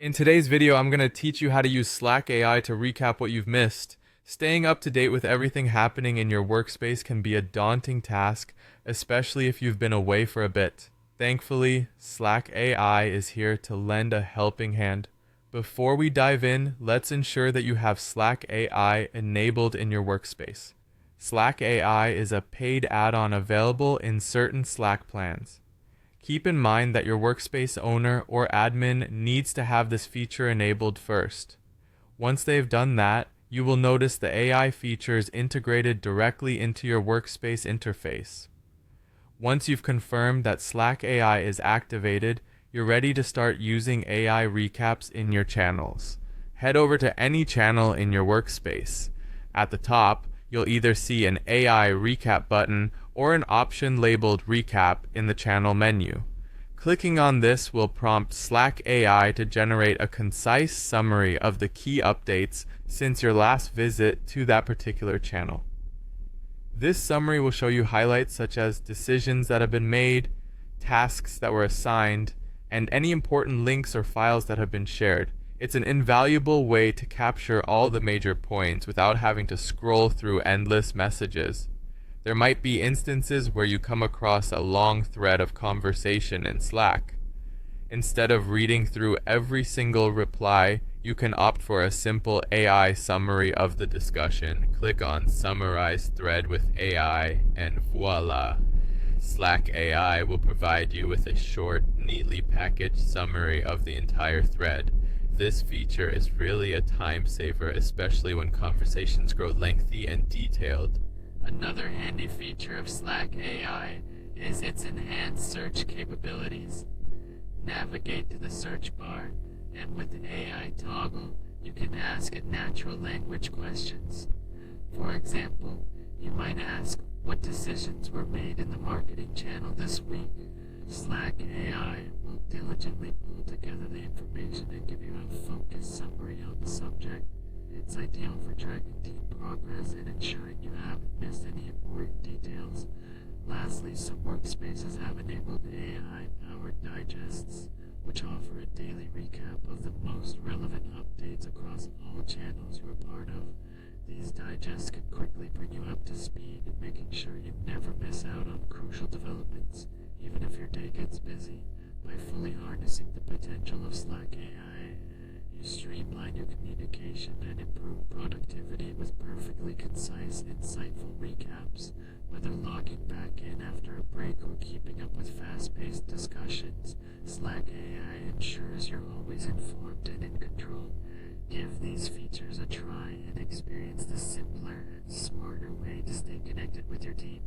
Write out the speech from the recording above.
In today's video, I'm going to teach you how to use Slack AI to recap what you've missed. Staying up to date with everything happening in your workspace can be a daunting task, especially if you've been away for a bit. Thankfully, Slack AI is here to lend a helping hand. Before we dive in, let's ensure that you have Slack AI enabled in your workspace. Slack AI is a paid add-on available in certain Slack plans. Keep in mind that your workspace owner or admin needs to have this feature enabled first. Once they've done that, you will notice the AI features integrated directly into your workspace interface. Once you've confirmed that Slack AI is activated, you're ready to start using AI recaps in your channels. Head over to any channel in your workspace. At the top, you'll either see an AI recap button or an option labeled recap in the channel menu. Clicking on this will prompt Slack AI to generate a concise summary of the key updates since your last visit to that particular channel. This summary will show you highlights such as decisions that have been made, tasks that were assigned, and any important links or files that have been shared. It's an invaluable way to capture all the major points without having to scroll through endless messages. There might be instances where you come across a long thread of conversation in Slack. Instead of reading through every single reply, you can opt for a simple AI summary of the discussion. Click on Summarize Thread with AI and voila! Slack AI will provide you with a short, neatly packaged summary of the entire thread. This feature is really a time saver, especially when conversations grow lengthy and detailed. Another handy feature of Slack AI is its enhanced search capabilities. Navigate to the search bar, and with the AI toggle, you can ask it natural language questions. For example, you might ask, what decisions were made in the marketing channel this week? Slack AI will diligently pull together the information and give you a focused summary on the subject. It's ideal for tracking team progress and ensuring you haven't missed any important details. Lastly, some workspaces have enabled AI-powered digests, which offer a daily recap of the most relevant updates across all channels you are part of. These digests can quickly bring you up to speed, making sure you never miss out on crucial developments, even if your day gets busy. By fully harnessing the potential of Slack AI, you streamline your communication and improve productivity with perfectly concise, insightful recaps. Whether logging back in after a break or keeping up with fast-paced discussions, Slack AI ensures you're always informed and in control. Give these features a try and experience the simpler and smarter way to stay connected with your team.